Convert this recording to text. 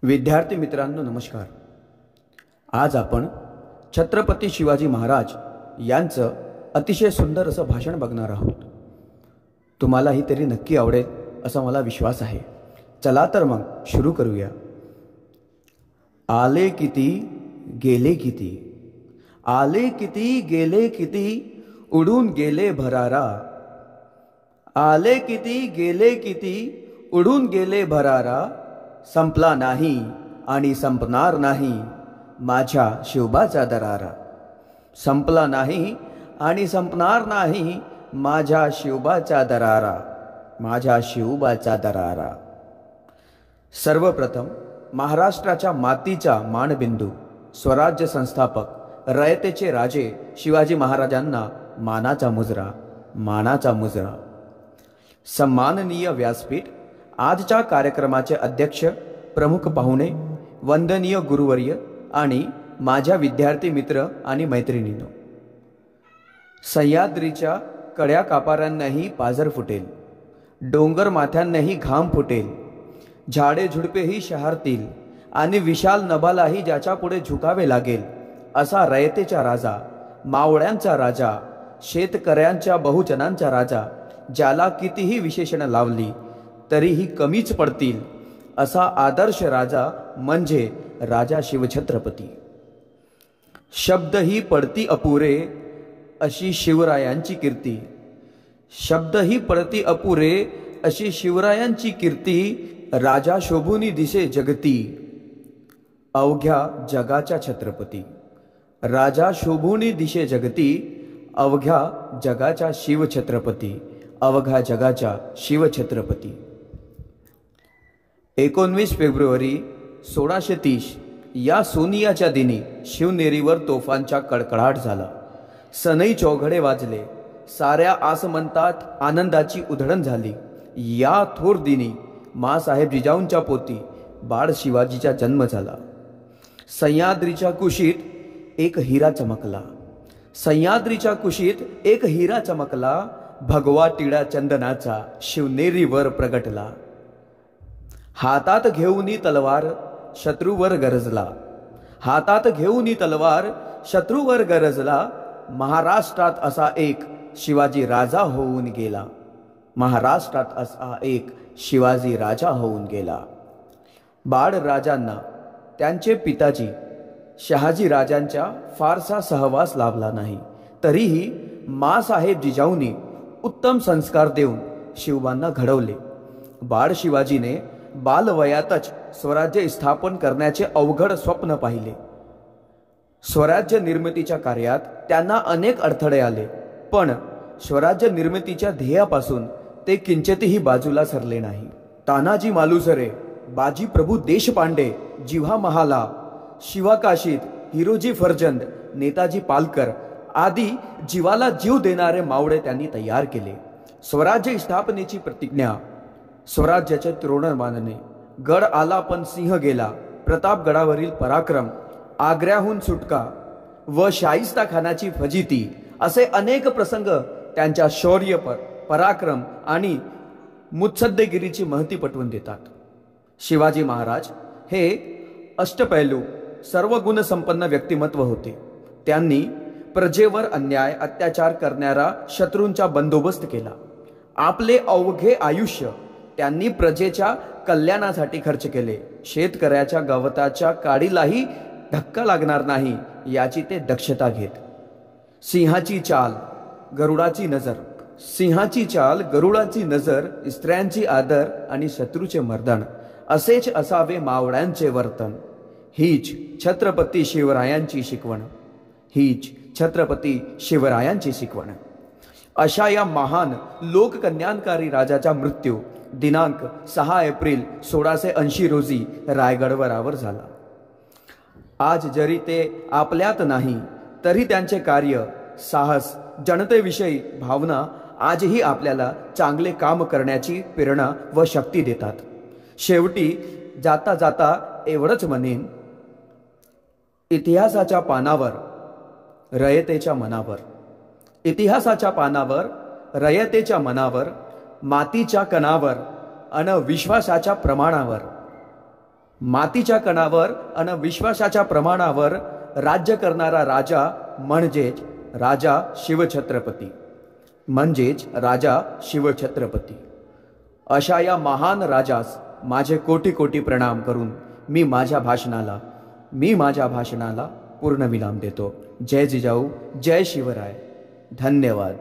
विद्यार्थी मित्रांनो नमस्कार। आज आपण छत्रपती शिवाजी महाराज यांचं अतिशय सुंदर असं भाषण बघणार आहोत। तुम्हालाही तरी नक्की आवडेल असा मला विश्वास आहे। चला तर मग सुरू करूया। आले किती गेले किती, आले किती गेले किती, उडून गेले भरारा। आले किती गेले किती, उडून गेले भरारा। संपला नाही आणि संपणार नाही माझ्या शिवबाचा दरारा। संपला नाही आणि संपणार नाही माझ्या शिवबाचा दरारा, माझ्या शिवबाचा दरारा। सर्वप्रथम महाराष्ट्राच्या मातीचा मानबिंदू, स्वराज्य संस्थापक, रयतेचे राजे शिवाजी महाराजांना मानाचा मुजरा, मानाचा मुजरा। सन्माननीय व्यासपीठ, आजच्या कार्यक्रमाचे अध्यक्ष, प्रमुख पाहुणे, वंदनीय गुरुवर्य आणि माझ्या विद्यार्थी मित्र आणि मैत्रिणींनो, सह्याद्रीच्या कड्या कापाऱ्यांनाही पाझर फुटेल, डोंगर माथ्यांनाही घाम फुटेल, झाडे झुडपेही शहारतील आणि विशाल नभालाही ज्याच्या पुढे झुकावे लागेल असा रयतेचा राजा, मावळ्यांचा राजा, शेतकऱ्यांच्या बहुजनांचा राजा, ज्याला कितीही विशेषण लावली तरीही कमीच पडतील असा आदर्श राजा म्हणजे राजा शिवछत्रपती। शब्द ही पडती अपुरे अशी शिवरायांची कीर्ती, शब्द ही पडती अपुरे अशी शिवरायांची कीर्ती। राजा शोभूनी दिसे जगती अवघ्या जगाच्या छत्रपती, राजा शोभूनी दिसे जगती अवघ्या जगाच्या शिवछत्रपती, अवघ्या जगाच्या शिवछत्रपती। 19 फेब्रुवारी 1630 या सोनियाच्या दिनी शिवनेरीवर तोफांचा कडकडाट झाला, सनई चौघडे वाजले, साऱ्या आसमंतात आनंदाची उधळण झाली। या थोर दिनी माँसाहेब जिजाऊंच्या पोती बाळ शिवाजीचा जन्म झाला। सह्याद्रीच्या कुशीत एक हिरा चमकला, सह्याद्रीच्या कुशीत एक हिरा चमकला, भगवा टिळा चंदनाचा शिवनेरीवर प्रगटला। हातात घेऊनी तलवार शत्रूवर गरजला, हातात घेऊनी तलवार शत्रूवर गरजला। महाराष्ट्रात असा एक शिवाजी राजा होऊन गेला, महाराष्ट्रात असा एक शिवाजी राजा होऊन गेला। बाळ राजांना त्यांचे पिताजी शहाजी राजांच्या फारसा सहवास लाभला नाही, तरीही माँसाहेब जिजाऊंनी उत्तम संस्कार देऊन शिवबांना घडवले। बाळ शिवाजीने बालवयातच स्वराज्य स्थापन करण्याचे अवघड स्वप्न पाहिले। स्वराज्य निर्मितीच्या कार्यात त्यांना अनेक अडथळे आले, पण स्वराज्य निर्मितीच्या ध्येयापासून ते किंचितही बाजूला सरले नाही। तानाजी मालुसरे, बाजी प्रभू देशपांडे, जिव्हा महाला, शिवाकाशीत, हिरोजी फर्जंद, नेताजी पालकर आदी जीवाला जीव देणारे मावळे त्यांनी तयार केले। स्वराज्य स्थापनेची प्रतिज्ञा, स्वराज्याचे तोरण बांधणे, गड आला पण सिंह गेला, प्रतापगडावरील पराक्रम, आग्र्याहून सुटका व शाहिस्ता खानाची फजिती असे अनेक प्रसंग त्यांच्या शौर्य, पराक्रम आणि मुत्सद्देगिरीची महती पटवून देतात। शिवाजी महाराज हे अष्टपैलू सर्व गुण संपन्न व्यक्तिमत्व होते। त्यांनी प्रजेवर अन्याय अत्याचार करणारा शत्रूंचा बंदोबस्त केला। आपले अवघे आयुष्य त्यांनी प्रजेच्या कल्याणासाठी खर्च केले। शेतकऱ्याच्या गवताच्या काडीलाही धक्का लागणार नाही याची ते दक्षता घेत। सिंहाची चाल गरुडाची नजर, सिंहाची चाल गरुडाची नजर, स्त्रियांची आदर आणि शत्रूचे मर्दन असेच असावे मावळ्यांचे वर्तन। हीच छत्रपती शिवरायांची शिकवण, हीच छत्रपती शिवरायांची शिकवण। अशा या महान लोककल्याणकारी राजाचा मृत्यू दिनांक 6 एप्रिल 1680 रोजी रायगडवरावर झाला। आज जरी ते आपल्यात नाही तरी त्यांचे कार्य, साहस, जनतेविषयी भावना आजही आपल्याला चांगले काम करण्याची प्रेरणा व शक्ती देतात। शेवटी जाता जाता एवढंच म्हणेन, इतिहासाच्या पानावर रयतेच्या मनावर, इतिहासाच्या पानावर रयतेच्या मनावर, मातीच्या कणावर अन विश्वासाच्या प्रमाणावर मातीच्या कणावर अन विश्वासाच्या प्रमाणावर राज्य करणारा राजा म्हणजेच राजा शिवछत्रपती, म्हणजेच राजा शिवछत्रपती. अशा या महान राजास माझे कोटी कोटी प्रणाम करून मी माझ्या भाषणाला पूर्णविराम देतो. जय जिजाऊ, जय शिवराय. धन्यवाद.